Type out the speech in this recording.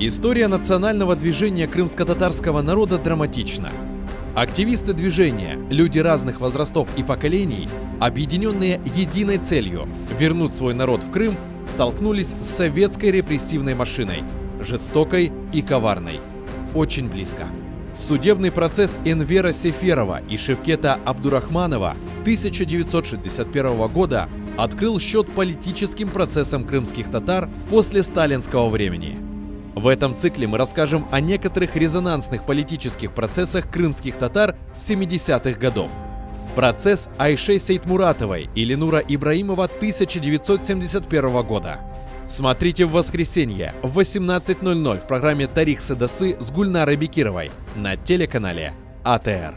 История национального движения крымско-татарского народа драматична. Активисты движения, люди разных возрастов и поколений, объединенные единой целью – вернуть свой народ в Крым, столкнулись с советской репрессивной машиной, жестокой и коварной. Очень близко. Судебный процесс Энвера Сеферова и Шевкета Абдурахманова 1961 года открыл счет политическим процессам крымских татар после сталинского времени. В этом цикле мы расскажем о некоторых резонансных политических процессах крымских татар 70-х годов. Процесс Айше Сейтмуратовой и Ленура Ибраимова 1971 года. Смотрите в воскресенье в 18:00 в программе «Тарих Седасы» с Гульнарой Бекировой на телеканале АТР.